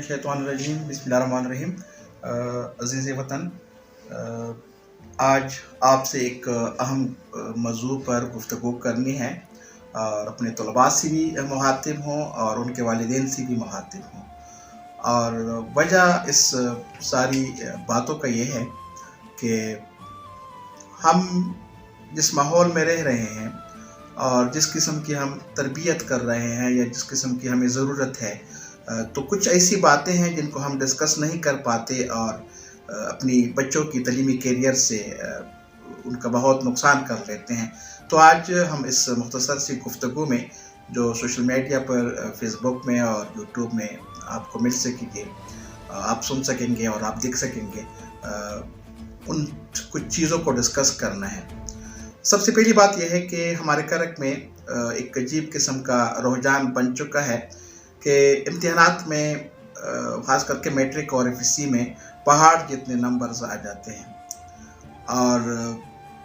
मिनश्शैतानिर्रजीम बिस्मिल्लाहिर्रहमानिर्रहीम। अज़ीज़ वतन, आज आपसे एक अहम मौज़ू पर गुफ्तगू करनी है और अपने तलबा से भी मुखातिब हों और उनके वालिदैन से भी मुखातिब हों। और वजह इस सारी बातों का ये है कि हम जिस माहौल में रह रहे हैं और जिस किस्म की हम तरबियत कर रहे हैं या जिस किस्म की हमें ज़रूरत है, तो कुछ ऐसी बातें हैं जिनको हम डिस्कस नहीं कर पाते और अपनी बच्चों की तलीमी कैरियर से उनका बहुत नुकसान कर लेते हैं। तो आज हम इस मुख्तसर सी गुफ्तगू में जो सोशल मीडिया पर फेसबुक में और यूट्यूब में आपको मिल सकेंगे, आप सुन सकेंगे और आप देख सकेंगे, उन कुछ चीज़ों को डिस्कस करना है। सबसे पहली बात यह है कि हमारे करक में एक अजीब किस्म का रुझान बन चुका है कि इम्तिहानात में ख़ास करके मैट्रिक और एफएससी में पहाड़ जितने नंबर्स आ जाते हैं और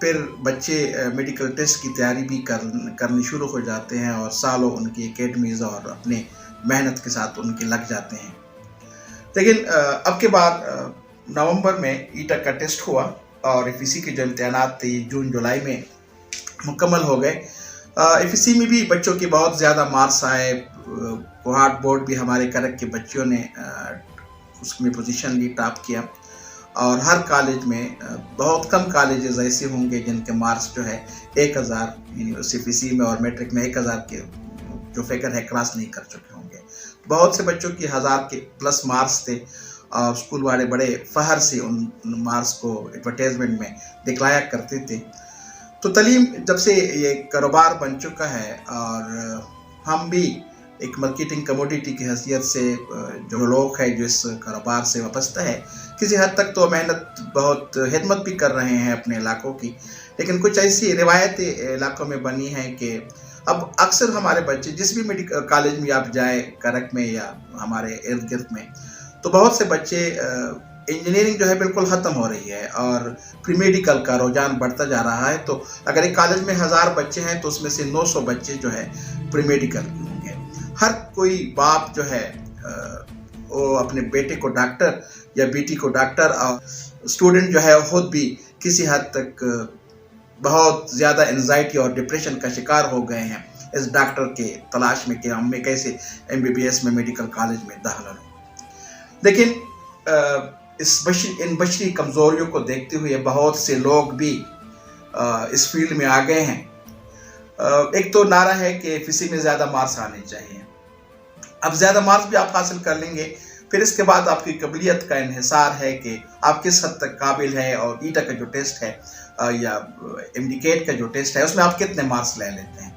फिर बच्चे मेडिकल टेस्ट की तैयारी भी करनी शुरू हो जाते हैं और सालों उनकी एकेडमीज़ और अपने मेहनत के साथ उनके लग जाते हैं। लेकिन अब के बाद नवंबर में ईटा का टेस्ट हुआ और एफएससी के जो इम्तिहानात थे जून जुलाई में मुकम्मल हो गए। एफएससी में भी बच्चों के बहुत ज़्यादा मार्क्स आए। कोहार्ट बोर्ड भी हमारे करक के बच्चों ने उसमें पोजीशन ली, टॉप किया। और हर कॉलेज में बहुत कम कॉलेजेस ऐसे होंगे जिनके मार्क्स जो है 1000 यानी एफएससी में और मैट्रिक में 1000 के जो फिगर है क्रॉस नहीं कर चुके होंगे। बहुत से बच्चों की 1000 के प्लस मार्क्स थे और स्कूल वाले बड़े फहर से उन मार्क्स को एडवर्टाइजमेंट में दिखलाया करते थे। तो तलीम जब से ये कारोबार बन चुका है और हम भी एक मार्केटिंग कमोडिटी की हैसियत से जो लोग हैं जो इस कारोबार से वाबस्ता है, किसी हद तक तो मेहनत बहुत खिदमत भी कर रहे हैं अपने इलाकों की, लेकिन कुछ ऐसी रिवायतें इलाकों में बनी हैं कि अब अक्सर हमारे बच्चे जिस भी मेडिकल कॉलेज में आप जाए करक में या हमारे इर्द गिर्द में, तो बहुत से बच्चे इंजीनियरिंग जो है बिल्कुल ख़त्म हो रही है और प्री मेडिकल का रुझान बढ़ता जा रहा है। तो अगर एक कॉलेज में 1000 बच्चे हैं तो उसमें से 900 बच्चे जो है प्री मेडिकल होंगे। हर कोई बाप जो है वो अपने बेटे को डॉक्टर या बेटी को डॉक्टर, और स्टूडेंट जो है खुद भी किसी हद तक बहुत ज़्यादा एंजाइटी और डिप्रेशन का शिकार हो गए हैं इस डॉक्टर के तलाश में कि हमें कैसे MBBS में मेडिकल कॉलेज में दाखिला लें। लेकिन इन बशरी कमज़ोरियों को देखते हुए बहुत से लोग भी इस फील्ड में आ गए हैं। एक तो नारा है कि एफएससी में ज़्यादा मार्क्स आने चाहिए। अब ज़्यादा मार्क्स भी आप हासिल कर लेंगे, फिर इसके बाद आपकी काबिलियत का इन्हिसार है कि आप किस हद तक काबिल है और ईटा का जो टेस्ट है या एमडीकेट का जो टेस्ट है उसमें आप कितने मार्क्स ले लेते हैं।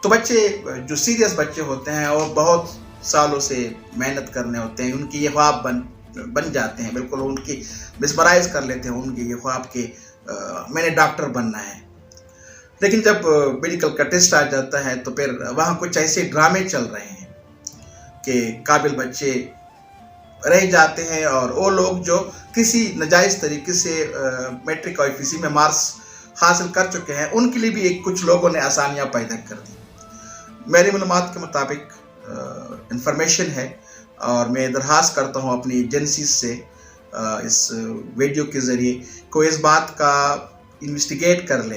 तो बच्चे जो सीरियस बच्चे होते हैं और बहुत सालों से मेहनत करने होते हैं, उनकी ये ख्वाब बन जाते हैं, बिल्कुल उनकी मिसमराइज कर लेते हैं उनके ये ख्वाब के मैंने डॉक्टर बनना है। लेकिन जब मेडिकल का टेस्ट आ जाता है तो फिर वहाँ कुछ ऐसे ड्रामे चल रहे हैं कि काबिल बच्चे रह जाते हैं और वो लोग जो किसी नाजायज़ तरीके से मैट्रिक और एफएससी में मार्क्स हासिल कर चुके हैं, उनके लिए भी एक कुछ लोगों ने आसानियाँ पैदा कर दी। मेरी मालूमात के मुताबिक इंफॉर्मेशन है और मैं दरख्वास्त करता हूँ अपनी एजेंसीज से इस वीडियो के ज़रिए कोई इस बात का इन्वेस्टिगेट कर ले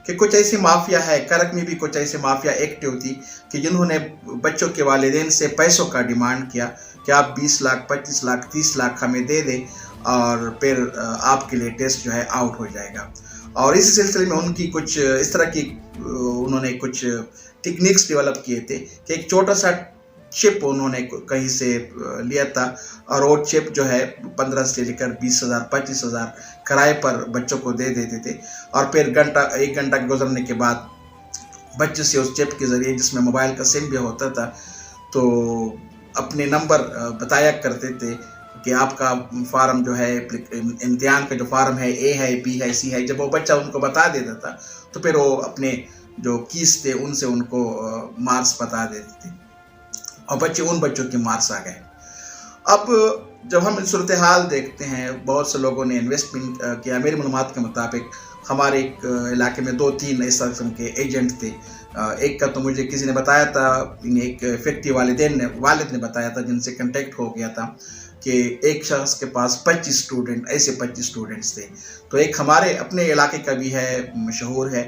कि कुछ ऐसी माफिया है, करक में भी कुछ ऐसे माफिया एक्टिव थी कि जिन्होंने बच्चों के वालिदैन से पैसों का डिमांड किया कि आप 20 लाख 25 लाख 30 लाख हमें दे दें और फिर आपके लिए टेस्ट जो है आउट हो जाएगा। और इसी सिलसिले में उनकी कुछ इस तरह की उन्होंने कुछ टेक्निक्स डेवलप किए थे कि एक छोटा सा चिप उन्होंने कहीं से लिया था और वो चिप जो है 15 से लेकर 20,000 25,000 किराए पर बच्चों को दे देते थे और फिर एक घंटा गुजरने के बाद बच्चे से उस चिप के ज़रिए, जिसमें मोबाइल का सिम भी होता था, तो अपने नंबर बताया करते थे कि आपका फार्म जो है इम्तिहान का जो फार्म है A है B है C है। जब वो बच्चा उनको बता देता था तो फिर वो अपने जो कीस थे उनसे उनको मार्क्स बता देते थे और उन बच्चों के मार्क्स आ गए। अब جب ہم صورتحال دیکھتے ہیں، بہت سے لوگوں نے انویسٹمنٹ کیا. میری معلومات کے مطابق ہمارے ایک علاقے میں 2-3 اس قسم کے ایجنٹ تھے. ایک کا تو مجھے کسی نے بتایا تھا، ایک فیکٹری والد نے بتایا تھا جن سے کنٹیکٹ ہو گیا تھا کہ ایک شخص کے پاس 25 اسٹوڈنٹس تھے. تو ایک ہمارے اپنے علاقے کا بھی ہے، مشہور ہے،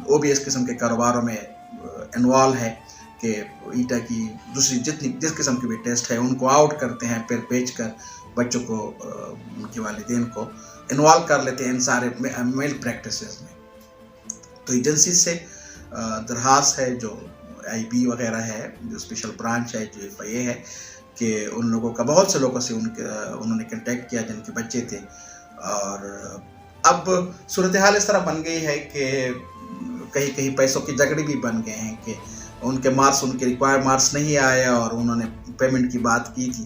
وہ بھی اس قسم کے کاروباروں میں انوالو ہے کہ ایٹا کی دوسری جس قسم کے بھی ٹیسٹ ہے ان کو آؤٹ کرتے ہیں، پھر بیچ کر بچوں کو، ان کے والدین کو انوالو کر لیتے ہیں ان سارے میل پریکٹسز میں. تو ایجنسی سے درخواست ہے، جو IB وغیرہ ہے، جو اسپیشل برانچ ہے، جو FIA ہے، کہ ان لوگوں کا بہت سے لوگوں سے انہوں نے کنٹیکٹ کیا جن کے بچے تھے. اور اب صورتحال اس طرح بن گئی ہے کہ کہیں کہیں پیسوں کی جھگڑے بھی بن گئے ہیں کہ ان کے ریکوائر مارکس نہیں آئے اور انہوں نے پیمنٹ کی بات کی تھی.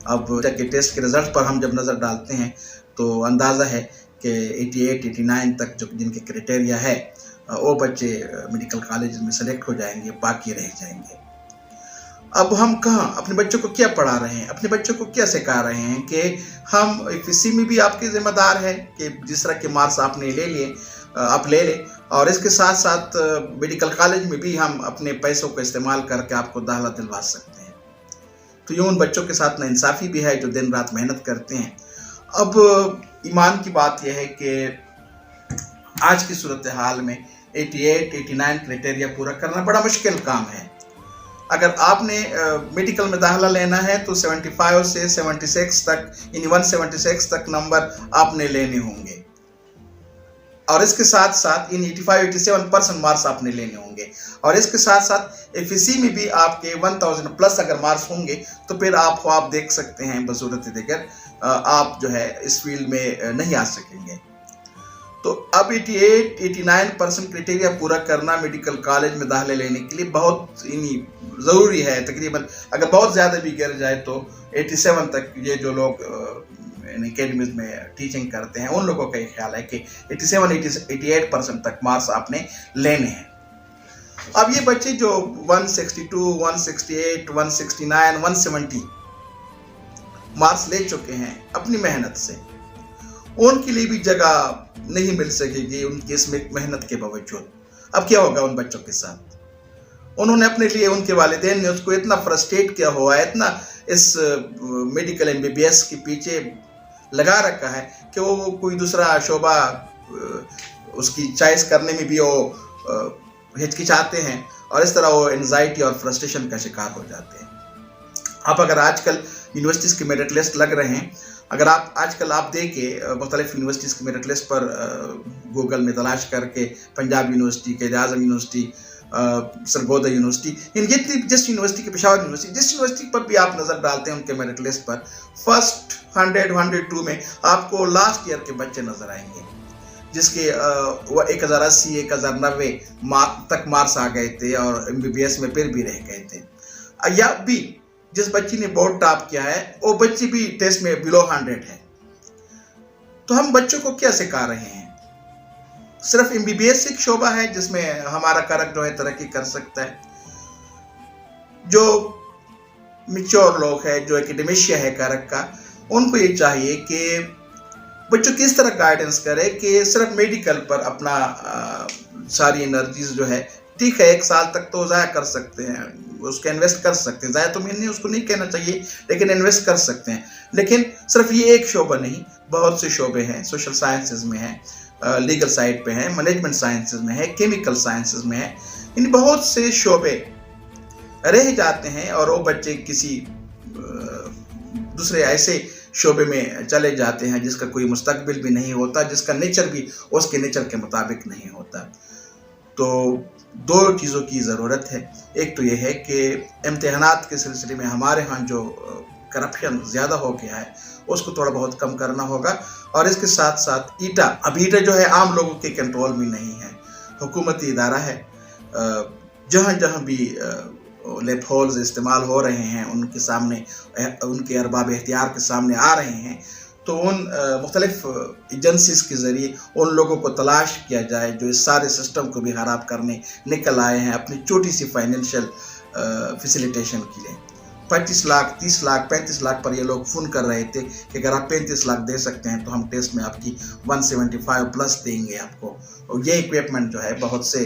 اب کے ٹیسٹ کے رزلٹ پر ہم جب نظر ڈالتے ہیں تو اندازہ ہے کہ 88-89 تک جن کے کرائٹیریا ہے وہ بچے میڈیکل کالج میں سلیکٹ ہو جائیں گے، باقی رہ جائیں گے. اب ہم کہاں اپنے بچوں کو کیا پڑھا رہے ہیں، اپنے بچوں کو کیا سکھا رہے ہیں کہ ہم FEC میں بھی آپ کے ذمہ دار ہیں کہ جس طرح کے مارکس آپ نے آپ لے لیں، اور اس کے ساتھ ساتھ میڈیکل کالج میں بھی ہم اپنے پیسوں کو استعمال کر کے آپ کو داخلہ دلوا سکتے ہیں. تو یہ ان بچوں کے ساتھ ناانصافی بھی ہے جو دن رات محنت کرتے ہیں. اب ایمان کی بات یہ ہے کہ آج کی صورتحال میں 88-89 کرائٹیریا پورا کرنا بڑا مشکل کام ہے. اگر آپ نے میڈیکل میں داخلہ لینا ہے تو 75 سے 76 تک، یعنی 176 تک نمبر آپ نے لینے ہوں گے، اور اس کے ساتھ ساتھ 85-87% مارکس آپ نے لینے ہوں گے، اور اس کے ساتھ ساتھ FEC میں بھی آپ کے 1000 پلس اگر مارکس ہوں گے تو پھر آپ خواب دیکھ سکتے ہیں بصورت دیگر آپ جو ہے اس فیلڈ میں نہیں آ سکیں گے. تو اب 88-89% کرائٹیریا پورا کرنا میڈیکل کالج میں داخلے لینے کے لیے بہت ضروری ہے. تقریباً اگر بہت زیادہ بھی گر جائے تو 87 تک یہ جو لوگ اکیڈمیز میں ٹیچنگ کرتے ہیں ان لوگوں کا یہ خیال ہے کہ 87-88% تک مارکس آپ نے لینے ہیں. اب یہ بچے جو 162, 168, 169, 170 مارکس لے چکے ہیں اپنی محنت سے، ان کے لیے بھی جگہ نہیں مل سکے گی ان کی اس محنت کے باوجود. اب کیا ہوگا ان بچوں کے ساتھ؟ انہوں نے اپنے لیے، ان کے والدین نے اس کو اتنا فرسٹریٹ کیا ہوا ہے، اتنا اس میڈیکل MBBS کے پیچھے لگا رکھا ہے کہ وہ کوئی دوسرا شعبہ اس کی چوائس کرنے میں بھی وہ ہچکچاتے ہیں، اور اس طرح وہ انزائٹی اور فرسٹریشن کا شکار ہو جاتے ہیں. اب اگر آج کل یونیورسٹیز کے میرٹ لسٹ لگ رہے ہیں، اگر آج کل آپ دیکھیں مختلف یونیورسٹیز کے میرٹ لسٹ پر گوگل میں تلاش کر کے، Punjab university, Quaid Azam university, Sargodha university, جس یونیورسٹی کے پشاور یونیورسٹی، جس یونیورسٹی پر بھی آپ نظر ڈالتے ہیں ان کے میرٹ لسٹ پر فرسٹ 100-102 میں آپ کو لاسٹ ایئر کے بچے نظر آئیں گے جس کے 1080-1090 تک مارکس آ گئے تھے اور MBBS میں پھر بھی رہ گئے تھے. یا بھی جس بچی نے بورڈ ٹاپ کیا ہے وہ بچی بھی ٹیسٹ میں بلو 100 ہے. تو ہم بچوں کو کیا سکھا رہے ہیں؟ صرف MBBS ایک شعبہ ہے جس میں ہمارا کرک جو ہے ترقی کر سکتا ہے. جو میچور لوگ ہیں، جو ایکیڈمیشیا ہے کرک کا، ان کو یہ چاہیے کہ بچوں کس طرح گائیڈنس کرے کہ صرف میڈیکل پر اپنا ساری انرجیز جو ہے، ٹھیک ہے 1 سال تک تو ضائع کر سکتے ہیں، اس کو انویسٹ کر سکتے ہیں، ضائع تو میں نے اس کو نہیں کہنا چاہیے لیکن انویسٹ کر سکتے ہیں. لیکن صرف یہ ایک شعبہ نہیں، بہت سے شعبے ہیں. سوشل سائنسز میں ہیں، لیگل سائڈ پہ ہیں، مینجمنٹ سائنسز میں ہے، کیمیکل سائنسز میں ہے. یعنی بہت سے شعبے رہ جاتے ہیں اور وہ بچے کسی دوسرے ایسے شعبے میں چلے جاتے ہیں جس کا کوئی مستقبل بھی نہیں ہوتا، جس کا نیچر بھی اس کے نیچر کے مطابق نہیں ہوتا. تو 2 چیزوں کی ضرورت ہے. ایک تو یہ ہے کہ امتحانات کے سلسلے میں ہمارے ہاں جو کرپشن زیادہ ہو گیا ہے اس کو تھوڑا بہت کم کرنا ہوگا، اور اس کے ساتھ ساتھ ایٹا جو ہے عام لوگوں کے کنٹرول میں نہیں ہے، حکومتی ادارہ ہے. جہاں جہاں بھی لیپ ہولز استعمال ہو رہے ہیں ان کے سامنے، ان کے ارباب اختیار کے سامنے آ رہے ہیں، تو ان مختلف ایجنسیز کے ذریعے ان لوگوں کو تلاش کیا جائے جو اس سارے سسٹم کو بھی خراب کرنے نکل آئے ہیں اپنی چھوٹی سی فائنینشیل فیسیلیٹیشن کے لیے. 25 लाख, 30 लाख, 35 लाख पर ये लोग फ़ोन कर रहे थे कि अगर आप 35 लाख दे सकते हैं तो हम टेस्ट में आपकी 175 प्लस देंगे आपको। और ये इक्विपमेंट जो है, बहुत से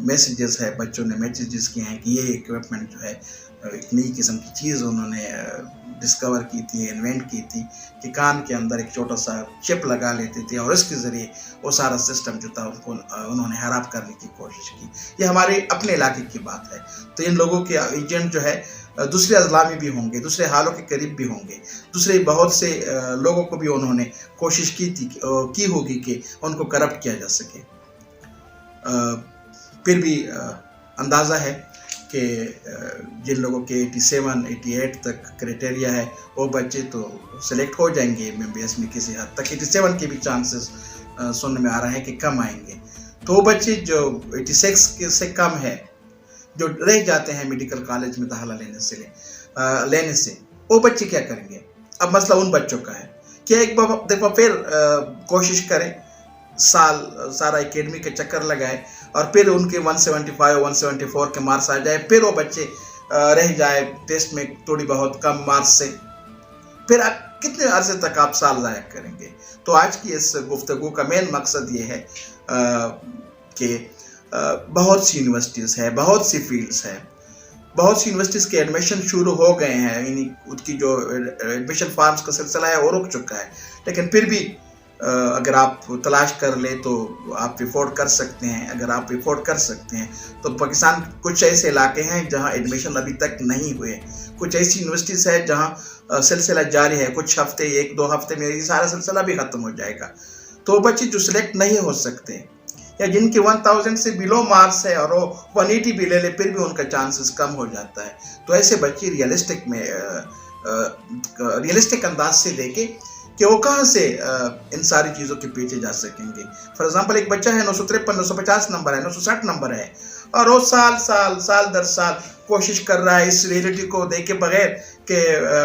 मैसेजेस है, बच्चों ने मैसेजेस किए हैं कि ये इक्विपमेंट जो है एक नई किस्म की चीज़ उन्होंने डिस्कवर की थी, इन्वेंट की थी कि कान के अंदर एक छोटा सा चिप लगा लेते थे और इसके ज़रिए वो सारा सिस्टम जो था उनको उन्होंने खराब करने की कोशिश की। ये हमारे अपने इलाके की बात है। तो इन लोगों के एजेंट जो है दूसरे अजला में भी होंगे, दूसरे हालों के करीब भी होंगे, दूसरे बहुत से लोगों को भी उन्होंने कोशिश की होगी कि उनको करप्ट किया जा सके। फिर भी अंदाज़ा है कि जिन लोगों के 87, 88 तक क्राइटेरिया है वो बच्चे तो सेलेक्ट हो जाएंगे MBBS में किसी हद तक। 87 के भी चांसेस सुनने में आ रहे हैं कि कम आएंगे। तो वो बच्चे जो 86 से कम है, जो रह जाते हैं मेडिकल कॉलेज में दाखिला लेने से वो बच्चे क्या करेंगे? अब मसला उन बच्चों का है कि एक दफ़ा फिर कोशिश करें, सारा एकेडमी के चक्कर लगाए और फिर उनके 175, 174 के मार्क्स आ जाए, फिर वो बच्चे रह जाए टेस्ट में थोड़ी बहुत कम मार्क्स से, फिर कितने अरसे तक आप साल ज़ाया करेंगे? तो आज की इस गुफ्तगू का मेन मकसद ये है कि बहुत सी यूनिवर्सिटीज़ है, बहुत सी फील्ड्स है, बहुत सी यूनिवर्सिटीज़ के एडमिशन शुरू हो गए हैं, यानी उसकी जो एडमिशन फॉर्म्स का सिलसिला है वो रुक चुका है, लेकिन फिर भी अगर आप तलाश कर ले तो आप अफोर्ड कर सकते हैं। अगर आप अफोर्ड कर सकते हैं तो पाकिस्तान कुछ ऐसे इलाके हैं जहां एडमिशन अभी तक नहीं हुए, कुछ ऐसी यूनिवर्सिटीज़ है जहां सिलसिला जारी है, कुछ हफ्ते, 1-2 हफ्ते में ये सारा सिलसिला भी ख़त्म हो जाएगा। तो बच्चे जो सिलेक्ट नहीं हो सकते या जिनके 1000 से बिलो मार्क्स है और वो 180 भी ले ले फिर भी उनका चांसेस कम हो जाता है। तो ऐसे बच्चे रियलिस्टिक अंदाज से देखे कि वो कहाँ से इन सारी चीज़ों के पीछे जा सकेंगे। फॉर एग्जांपल एक बच्चा है 953, 950 नंबर है, 960 नंबर है और वो साल दर साल कोशिश कर रहा है इस रियलिटी को देखे बगैर कि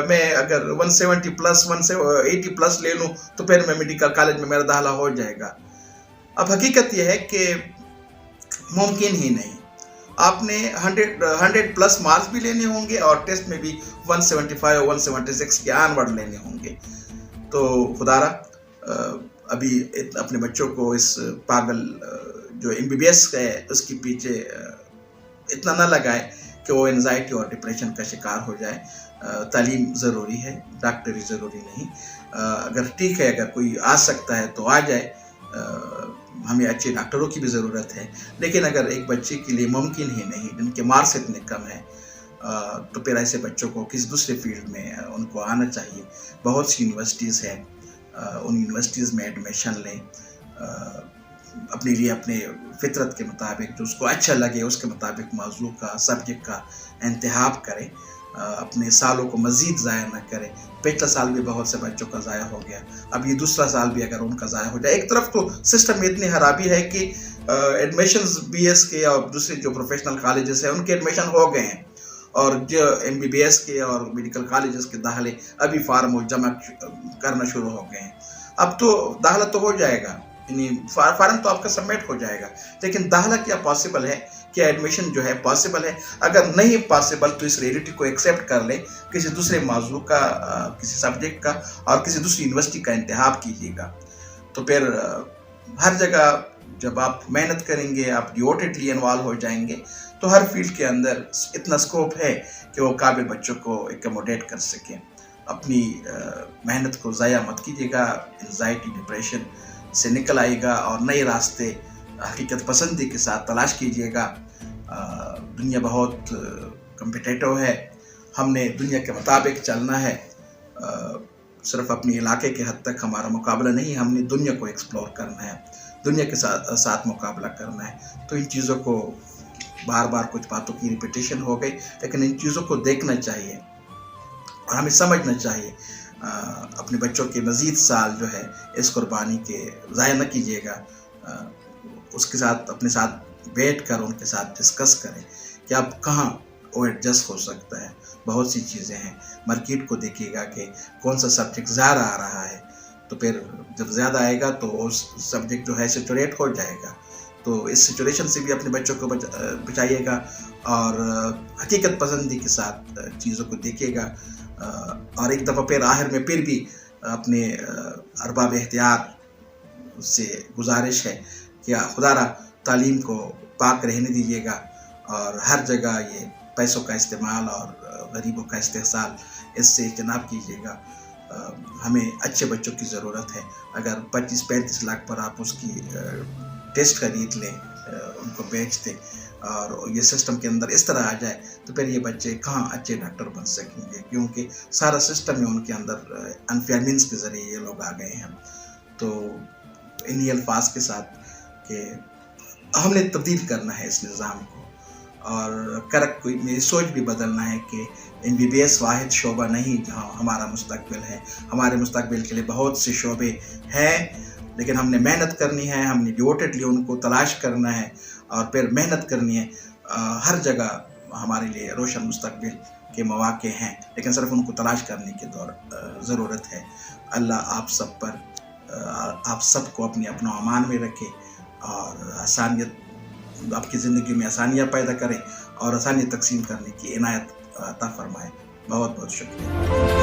मैं अगर 170 प्लस 180 प्लस ले लूँ तो फिर मैं मेडिकल कॉलेज में मेरा दाखिला हो जाएगा। अब हकीकत यह है कि मुमकिन ही नहीं। आपने 100 प्लस मार्क्स भी लेने होंगे और टेस्ट में भी 175 और 176 के ऑनवर्ड लेने होंगे। तो खुदारा अभी अपने बच्चों को इस पागल जो MBBS है उसके पीछे इतना ना लगाए कि वो एंजाइटी और डिप्रेशन का शिकार हो जाए। तालीम ज़रूरी है, डॉक्टरी ज़रूरी नहीं। अगर ठीक है, अगर कोई आ सकता है तो आ जाए, हमें अच्छे डॉक्टरों की भी ज़रूरत है, लेकिन अगर एक बच्चे के लिए मुमकिन ही नहीं, जिनके मार्क्स इतने कम हैं, तो फिर ऐसे बच्चों को किसी दूसरे फील्ड में उनको आना चाहिए। बहुत सी यूनिवर्सिटीज़ हैं, उन यूनिवर्सिटीज़ में एडमिशन लें, अपने लिए अपने फितरत के मुताबिक जो उसको अच्छा लगे उसके मुताबिक मौजू का, सब्जेक्ट का इंतखाब करें, अपने सालों को मज़ीद ज़ाया ना करें। पिछला साल भी बहुत से बच्चों का ज़ाया हो गया, अब ये दूसरा साल भी अगर उनका ज़ाया हो जाए। एक तरफ तो सिस्टम में इतनी खराबी है कि एडमिशन्स BS के और दूसरे जो प्रोफेशनल कॉलेजेस हैं उनके एडमिशन हो गए हैं और जो MBBS के और मेडिकल कॉलेजेस के दाखिले अभी फार्म जमा करना शुरू हो गए हैं। अब तो दाखिला तो हो जाएगा, यानी फार्म तो आपका सबमिट हो जाएगा, लेकिन दाखिला क्या पॉसिबल है, क्या एडमिशन जो है पॉसिबल है? अगर नहीं पॉसिबल तो इस रियलिटी को एक्सेप्ट कर ले, किसी दूसरे मौजू का, किसी सब्जेक्ट का और किसी दूसरी यूनिवर्सिटी का इंतखाब कीजिएगा। तो फिर हर जगह जब आप मेहनत करेंगे, आप डिवोटेडली इन्वॉल्व हो जाएंगे, तो हर फील्ड के अंदर इतना स्कोप है कि वो काबिल बच्चों को एकमोडेट कर सकें। अपनी मेहनत को ज़ाया मत कीजिएगा, एंजाइटी, डिप्रेशन से निकल आएगा और नए रास्ते हकीकत पसंदी के साथ तलाश कीजिएगा। दुनिया बहुत कम्पिटिटिव है, हमने दुनिया के मुताबिक चलना है। सिर्फ अपने इलाके के हद तक हमारा मुकाबला नहीं, हमने दुनिया को एक्सप्लोर करना है, दुनिया के साथ मुकाबला करना है। तो इन चीज़ों को बार बार कुछ बातों की रिपीटेशन हो गई, लेकिन इन चीज़ों को देखना चाहिए और हमें समझना चाहिए। अपने बच्चों के मज़ीद साल जो है इस कुर्बानी के ज़ाया न कीजिएगा। उसके साथ अपने साथ बैठ कर उनके साथ डिस्कस करें कि अब कहाँ वो एडजस्ट हो सकता है। बहुत सी चीज़ें हैं, मार्केट को देखिएगा कि कौन सा सब्जेक्ट ज़्यादा आ रहा है, तो फिर जब ज़्यादा आएगा तो उस सब्जेक्ट जो है सेचुरेट हो जाएगा। تو اس سچویشن سے بھی اپنے بچوں کو بچائیے گا اور حقیقت پسندی کے ساتھ چیزوں کو دیکھیے گا. اور ایک دفعہ پھر آخر میں پھر بھی اپنے ارباب اختیار سے گزارش ہے کہ خدا را تعلیم کو پاک رہنے دیجیے گا اور ہر جگہ یہ پیسوں کا استعمال اور غریبوں کا استحصال اس سے اجتناب کیجیے گا. ہمیں اچھے بچوں کی ضرورت ہے. اگر 25-35 لاکھ پر آپ اس کی ٹیسٹ خرید لیں، ان کو بیچ دیں اور یہ سسٹم کے اندر اس طرح آ جائے تو پھر یہ بچے کہاں اچھے ڈاکٹر بن سکیں گے، کیونکہ سارا سسٹم ہے ان کے اندر انفیئر مینس کے ذریعے یہ لوگ آ گئے ہیں. تو انہی الفاظ کے ساتھ کہ ہم نے تبدیل کرنا ہے اس نظام کو اور کوئی میری سوچ بھی بدلنا ہے کہ MBBS واحد شعبہ نہیں جہاں ہمارا مستقبل ہے. ہمارے مستقبل کے لیے بہت سے شعبے ہیں، لیکن ہم نے محنت کرنی ہے، ہم نے ڈیوٹیڈلی ان کو تلاش کرنا ہے اور پھر محنت کرنی ہے. ہر جگہ ہمارے لیے روشن مستقبل کے مواقع ہیں، لیکن صرف ان کو تلاش کرنے کی ضرورت ہے. اللہ آپ سب کو اپنے امان میں رکھے اور آسانیت، آپ کی زندگی میں آسانیاں پیدا کرے اور آسانیاں تقسیم کرنے کی عنایت عطا فرمائے. بہت بہت شکریہ.